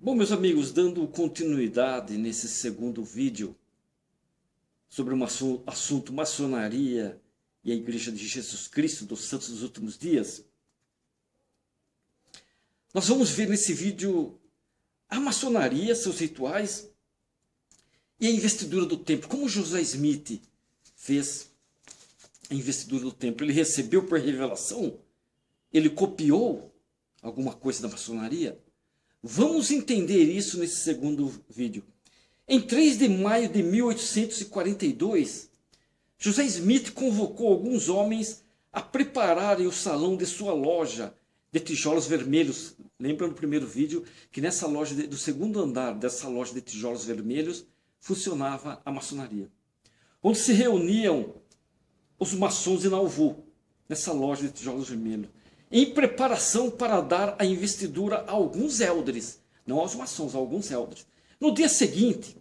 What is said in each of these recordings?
Bom, meus amigos, dando continuidade nesse segundo vídeo sobre um assunto maçonaria e a Igreja de Jesus Cristo dos Santos dos Últimos Dias, nós vamos ver nesse vídeo a maçonaria, seus rituais e a investidura do templo. Como José Smith fez a investidura do templo? Ele recebeu por revelação? Ele copiou alguma coisa da maçonaria? Vamos entender isso nesse segundo vídeo. Em 3 de maio de 1842, José Smith convocou alguns homens a prepararem o salão de sua loja de tijolos vermelhos. Lembra no primeiro vídeo que nessa loja do segundo andar dessa loja de tijolos vermelhos funcionava a maçonaria, onde se reuniam os maçons de Nauvoo, nessa loja de tijolos vermelhos, em preparação para dar a investidura a alguns élderes, não aos maçons, a alguns élderes. No dia seguinte,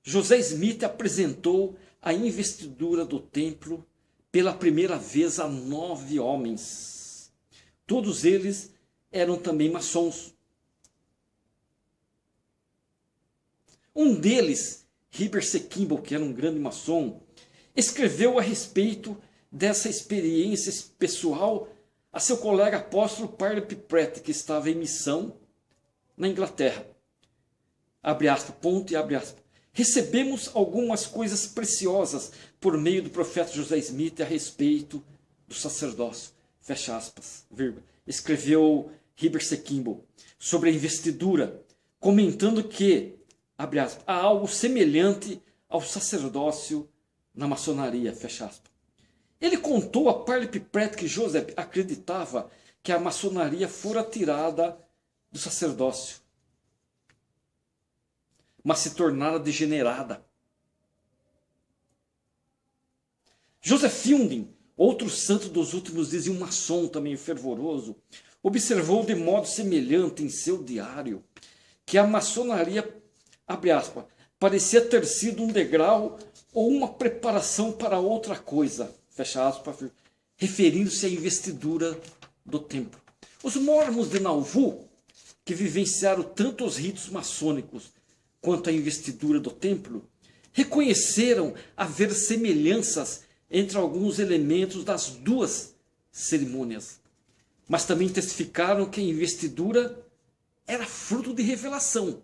José Smith apresentou a investidura do templo pela primeira vez a 9 homens. Todos eles eram também maçons. Um deles, Heber C. Kimball, que era um grande maçom, escreveu a respeito dessa experiência pessoal a seu colega apóstolo Philip Pratt, que estava em missão na Inglaterra. Abre aspas, ponto e abre aspas. Recebemos algumas coisas preciosas por meio do profeta José Smith a respeito do sacerdócio. Fecha aspas, vírgula. Escreveu Heber C. Kimball sobre a investidura, comentando que, abre aspas, há algo semelhante ao sacerdócio na maçonaria, fecha aspas. Ele contou a Philip Pratt que Joseph acreditava que a maçonaria fora tirada do sacerdócio, mas se tornara degenerada. Joseph Fielding, outro santo dos últimos dias e um maçom também fervoroso, observou de modo semelhante em seu diário que a maçonaria, abre aspas, parecia ter sido um degrau ou uma preparação para outra coisa, fecha aspas, referindo-se à investidura do templo. Os mormons de Nauvoo, que vivenciaram tanto os ritos maçônicos quanto a investidura do templo, reconheceram haver semelhanças entre alguns elementos das duas cerimônias, mas também testificaram que a investidura era fruto de revelação.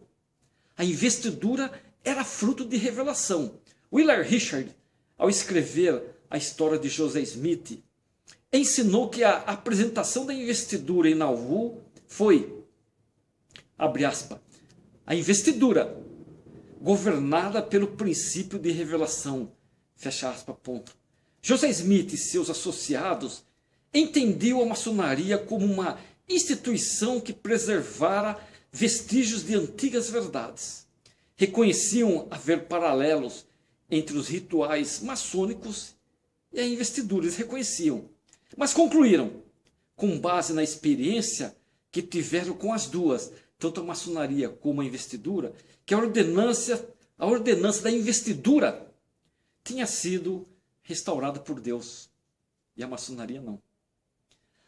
A investidura era fruto de revelação. Willard Richard, ao escrever a história de José Smith, ensinou que a apresentação da investidura em Nauvoo foi, abre aspas, a investidura governada pelo princípio de revelação, fecha aspas, ponto. José Smith e seus associados entendiam a maçonaria como uma instituição que preservara vestígios de antigas verdades. Reconheciam haver paralelos entre os rituais maçônicos e a investidura, eles reconheciam. Mas concluíram, com base na experiência que tiveram com as duas, tanto a maçonaria como a investidura, que a ordenança da investidura tinha sido restaurada por Deus e a maçonaria não.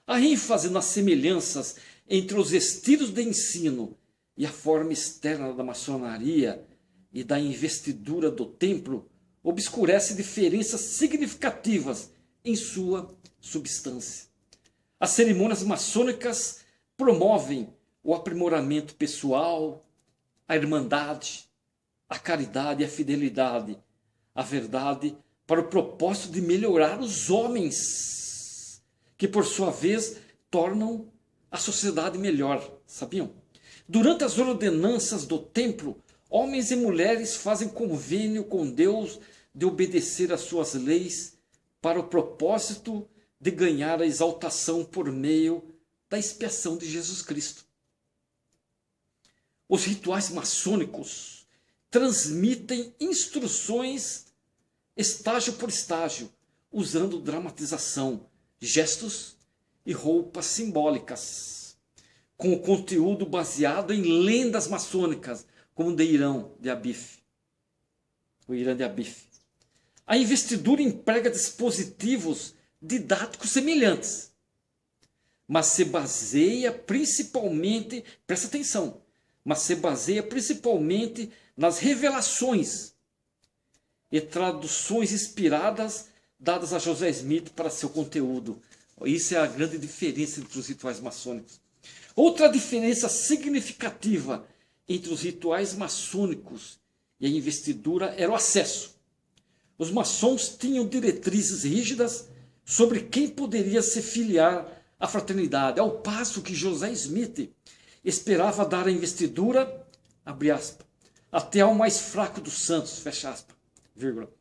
A ênfase nas semelhanças entre os estilos de ensino e a forma externa da maçonaria e da investidura do templo obscurece diferenças significativas em sua substância. As cerimônias maçônicas promovem o aprimoramento pessoal, a irmandade, a caridade e a fidelidade, a verdade, para o propósito de melhorar os homens, que por sua vez tornam a sociedade melhor, sabiam? Durante as ordenanças do templo, homens e mulheres fazem convênio com Deus de obedecer às suas leis para o propósito de ganhar a exaltação por meio da expiação de Jesus Cristo. Os rituais maçônicos transmitem instruções estágio por estágio, usando dramatização, gestos e roupas simbólicas, com o conteúdo baseado em lendas maçônicas, como o de Irã de Abif. A investidura emprega dispositivos didáticos semelhantes, mas se baseia principalmente, presta atenção, mas se baseia principalmente nas revelações e traduções inspiradas dadas a José Smith para seu conteúdo. Isso é a grande diferença entre os rituais maçônicos. Outra diferença significativa entre os rituais maçônicos e a investidura era o acesso. Os maçons tinham diretrizes rígidas sobre quem poderia se filiar à fraternidade, ao passo que José Smith esperava dar a investidura, abre aspas, até ao mais fraco dos santos, fecha aspas, vírgula.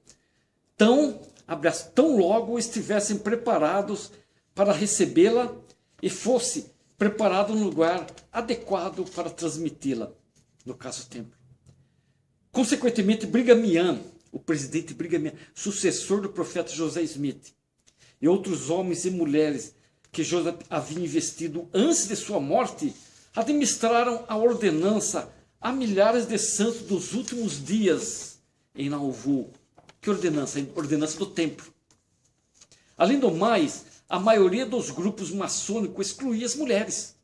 Tão logo estivessem preparados para recebê-la e fosse preparado um lugar adequado para transmiti-la, no caso o templo. Consequentemente, Brigham Young, o presidente Brigham Young, sucessor do profeta José Smith, e outros homens e mulheres que José havia investido antes de sua morte, administraram a ordenança a milhares de santos dos últimos dias em Nauvoo. Que ordenança? A ordenança do templo. Além do mais, a maioria dos grupos maçônicos excluía as mulheres.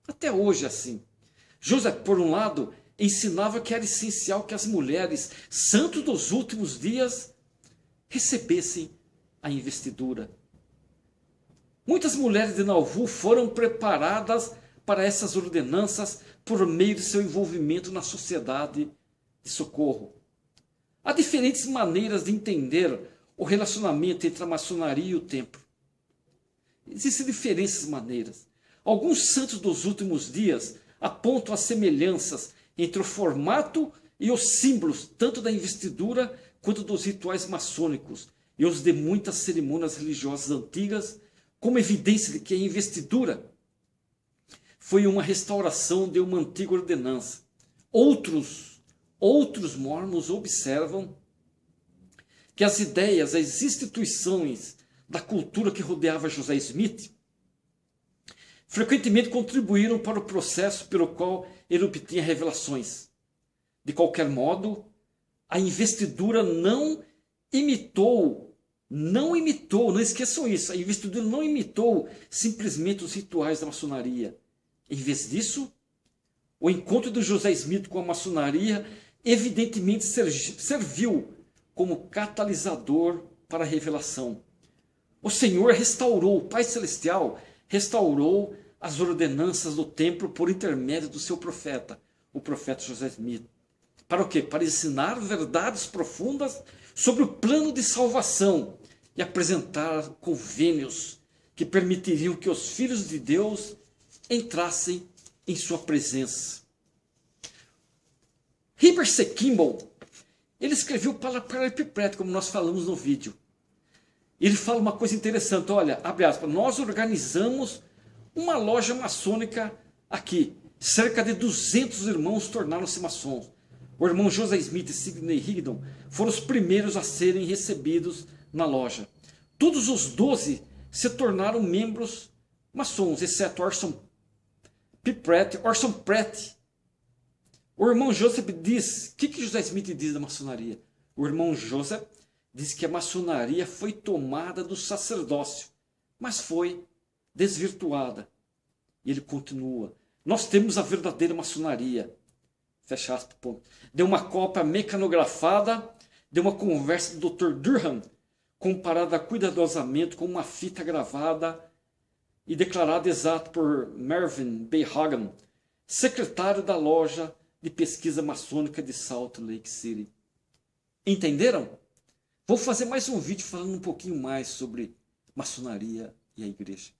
Até hoje é assim. José, por um lado, ensinava que era essencial que as mulheres, santos dos últimos dias, recebessem a investidura. Muitas mulheres de Nauvoo foram preparadas para essas ordenanças por meio de seu envolvimento na sociedade de socorro. Há diferentes maneiras de entender o relacionamento entre a maçonaria e o templo. Existem diferentes maneiras. Alguns santos dos últimos dias apontam as semelhanças entre o formato e os símbolos, tanto da investidura quanto dos rituais maçônicos e os de muitas cerimônias religiosas antigas, como evidência de que a investidura foi uma restauração de uma antiga ordenança. Outros mormons observam que as ideias, as instituições da cultura que rodeava José Smith frequentemente contribuíram para o processo pelo qual ele obtinha revelações. De qualquer modo, a investidura não esqueçam isso, a investidura não imitou simplesmente os rituais da maçonaria. Em vez disso, o encontro de José Smith com a maçonaria evidentemente serviu como catalisador para a revelação. O Senhor restaurou, o Pai Celestial restaurou as ordenanças do templo por intermédio do seu profeta, o profeta José Smith. Para o quê? Para ensinar verdades profundas sobre o plano de salvação e apresentar convênios que permitiriam que os filhos de Deus entrassem em sua presença. Heber C. Kimball, ele escreveu para Pipret, como nós falamos no vídeo. Ele fala uma coisa interessante, olha, abre aspas, nós organizamos uma loja maçônica aqui. Cerca de 200 irmãos tornaram-se maçons. O irmão José Smith e Sidney Rigdon foram os primeiros a serem recebidos na loja. Todos os 12 se tornaram membros maçons, exceto Orson Pratt. O irmão Joseph diz, o que José Smith diz da maçonaria? O irmão Joseph diz que a maçonaria foi tomada do sacerdócio, mas foi desvirtuada. E ele continua, nós temos a verdadeira maçonaria. Fecha aspas, ponto. Deu uma cópia mecanografada de uma conversa do Dr. Durham, comparada cuidadosamente com uma fita gravada e declarada exata por Mervyn B. Hagan, secretário da loja de pesquisa maçônica de Salt Lake City. Entenderam? Vou fazer mais um vídeo falando um pouquinho mais sobre maçonaria e a igreja.